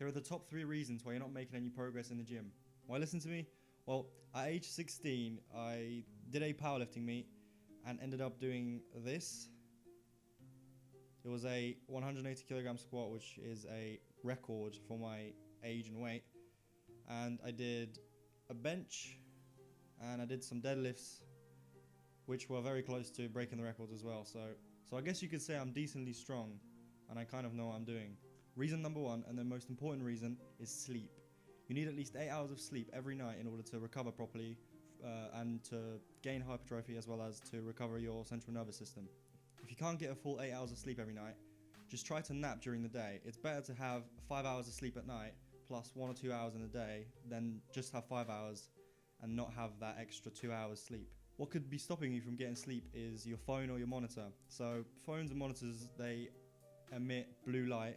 Here are the top 3 reasons why you're not making any progress in the gym. Why listen to me? Well, at age 16, I did a powerlifting meet and ended up doing this. It was a 180 kilogram squat, which is a record for my age and weight. And I did a bench and I did some deadlifts, which were very close to breaking the records as well. So I guess you could say I'm decently strong and I kind of know what I'm doing. Reason number 1, and the most important reason, is sleep. You need at least 8 hours of sleep every night in order to recover properly and to gain hypertrophy, as well as to recover your central nervous system. If you can't get a full 8 hours of sleep every night, just try to nap during the day. It's better to have 5 hours of sleep at night plus 1 or 2 hours in the day than just have 5 hours and not have that extra 2 hours sleep. What could be stopping you from getting sleep is your phone or your monitor. So phones and monitors, they emit blue light,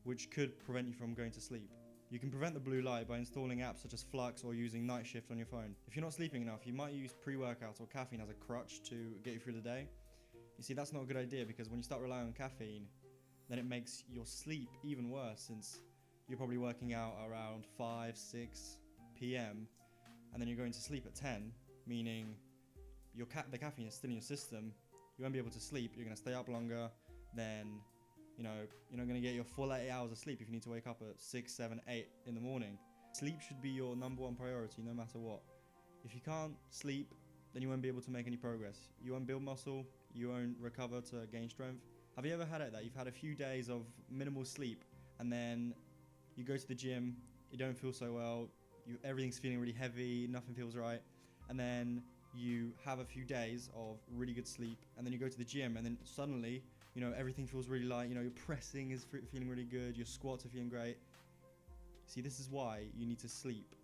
which could prevent you from going to sleep. You can prevent the blue light by installing apps such as Flux or using Night Shift on your phone. If you're not sleeping enough, you might use pre-workouts or caffeine as a crutch to get you through the day. You see, that's not a good idea, because when you start relying on caffeine, then it makes your sleep even worse, since you're probably working out around 5, 6 p.m. and then you're going to sleep at 10, meaning the caffeine is still in your system. You won't be able to sleep, you're going to stay up longer, then you're not going to get your full 8 hours of sleep if you need to wake up at 6, 7, 8 in the morning. Sleep should be your number 1 priority no matter what. If you can't sleep, then you won't be able to make any progress. You won't build muscle, you won't recover to gain strength. Have you ever had it that you've had a few days of minimal sleep and then you go to the gym, you don't feel so well, everything's feeling really heavy, nothing feels right, and then you have a few days of really good sleep, and then you go to the gym and then suddenly everything feels really light, your pressing is feeling really good, your squats are feeling great. See, this is why you need to sleep.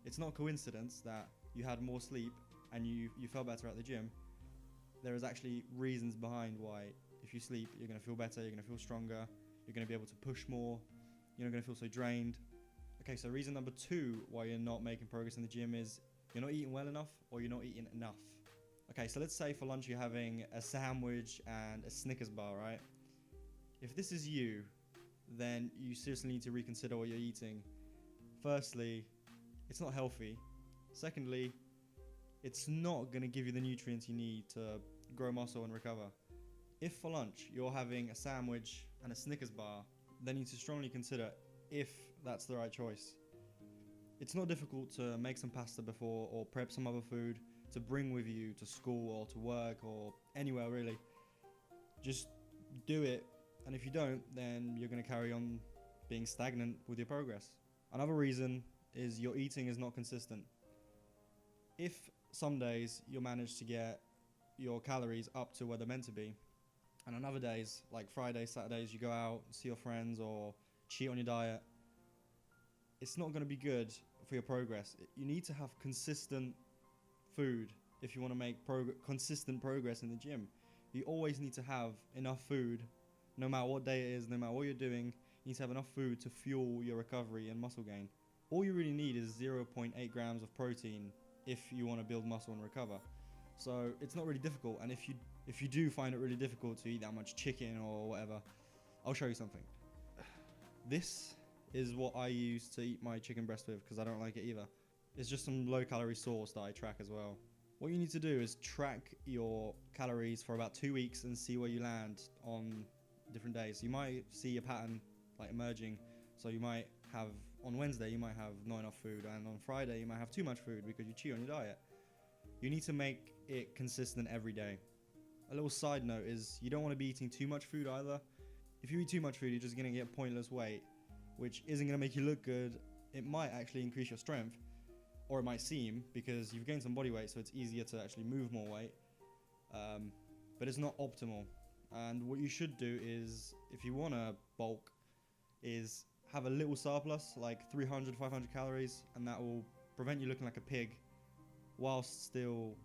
It's not a coincidence that you had more sleep and you felt better at the gym. There is actually reasons behind why if you sleep, you're going to feel better, you're going to feel stronger, you're going to be able to push more, you're not going to feel so drained. Okay, so reason number 2 why you're not making progress in the gym is you're not eating well enough, or you're not eating enough. Okay, so let's say for lunch you're having a sandwich and a Snickers bar, right? If this is you, then you seriously need to reconsider what you're eating. Firstly, it's not healthy. Secondly, it's not going to give you the nutrients you need to grow muscle and recover. If for lunch you're having a sandwich and a Snickers bar, then you need to strongly consider if that's the right choice. It's not difficult to make some pasta before or prep some other food to bring with you to school or to work or anywhere really. Just do it, and if you don't, then you're going to carry on being stagnant with your progress. Another reason is your eating is not consistent. If some days you'll manage to get your calories up to where they're meant to be, and on other days, like Fridays, Saturdays, you go out, see your friends or cheat on your diet, it's not going to be good for your progress. You need to have consistent food if you want to make consistent progress in the gym. You always need to have enough food, no matter what day it is, no matter what you're doing. You need to have enough food to fuel your recovery and muscle gain. All you really need is 0.8 grams of protein if you want to build muscle and recover. So it's not really difficult, and if you do find it really difficult to eat that much chicken or whatever, I'll show you something. This is what I use to eat my chicken breast with, because I don't like it either. It's just some low calorie sauce that I track as well. What you need to do is track your calories for about 2 weeks and see where you land on different days. You might see a pattern like emerging. So you might have, on Wednesday, you might have not enough food, and on Friday you might have too much food because you cheat on your diet. You need to make it consistent every day. A little side note is you don't want to be eating too much food either. If you eat too much food, you're just going to get pointless weight, which isn't going to make you look good. It might actually increase your strength, or it might seem, because you've gained some body weight, so it's easier to actually move more weight. But it's not optimal. And what you should do is, if you want to bulk, is have a little surplus, like 300, 500 calories, and that will prevent you looking like a pig whilst still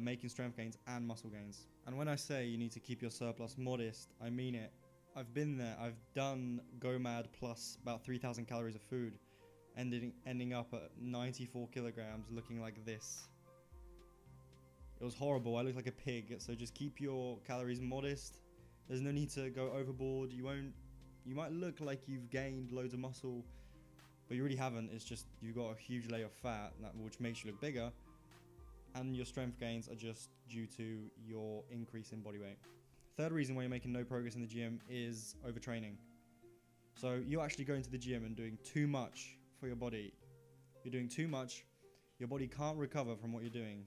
making strength gains and muscle gains. And when I say you need to keep your surplus modest, I mean it. I've been there. I've done GoMad plus about 3,000 calories of food, ending up at 94 kilograms looking like this. It was horrible. I looked like a pig. So just keep your calories modest. There's no need to go overboard. You you might look like you've gained loads of muscle, but you really haven't. It's just you've got a huge layer of fat, which makes you look bigger, and your strength gains are just due to your increase in body weight. Third reason why you're making no progress in the gym is overtraining. So you're actually going to the gym and doing too much for your body. You're doing too much. Your body can't recover from what you're doing.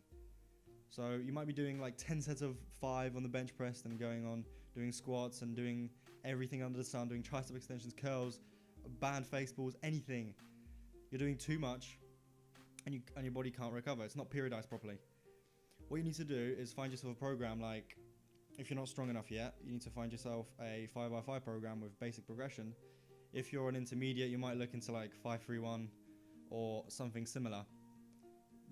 So you might be doing like 10 sets of 5 on the bench press, and going on doing squats and doing everything under the sun, doing tricep extensions, curls, band face balls, anything. You're doing too much, and your body can't recover. It's not periodized properly. What you need to do is find yourself a program. Like, if you're not strong enough yet, you need to find yourself a 5x5 program with basic progression. If you're an intermediate, you might look into like 5-3-1 or something similar.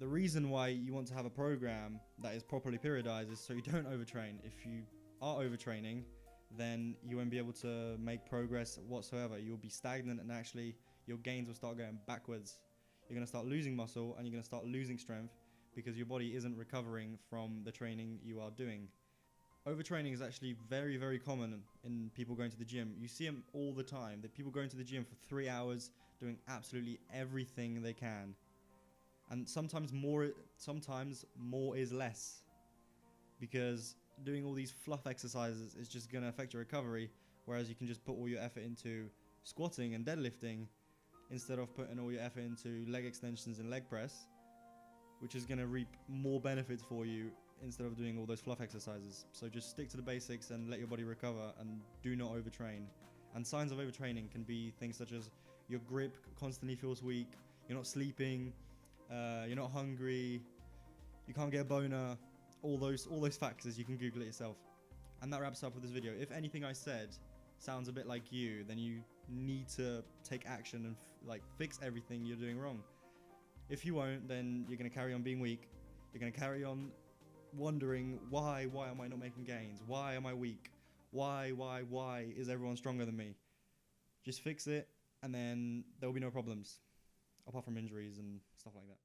The reason why you want to have a program that is properly periodized is so you don't overtrain. If you are overtraining, then you won't be able to make progress whatsoever. You'll be stagnant, and actually your gains will start going backwards. You're going to start losing muscle, and you're going to start losing strength because your body isn't recovering from the training you are doing. Overtraining is actually very, very common in people going to the gym. You see them all the time. The people going to the gym for 3 hours doing absolutely everything they can. And sometimes more is less, because doing all these fluff exercises is just going to affect your recovery, whereas you can just put all your effort into squatting and deadlifting instead of putting all your effort into leg extensions and leg press, which is going to reap more benefits for you instead of doing all those fluff exercises. So just stick to the basics and let your body recover, and do not overtrain. And signs of overtraining can be things such as your grip constantly feels weak, you're not sleeping, you're not hungry, you can't get a boner, all those factors. You can Google it yourself. And that wraps up with this video. If anything I said sounds a bit like you, then you need to take action and fix everything you're doing wrong. If you won't, then you're going to carry on being weak. You're going to carry on wondering, why am I not making gains? Why am I weak? Why is everyone stronger than me? Just fix it, and then there will be no problems, apart from injuries and stuff like that.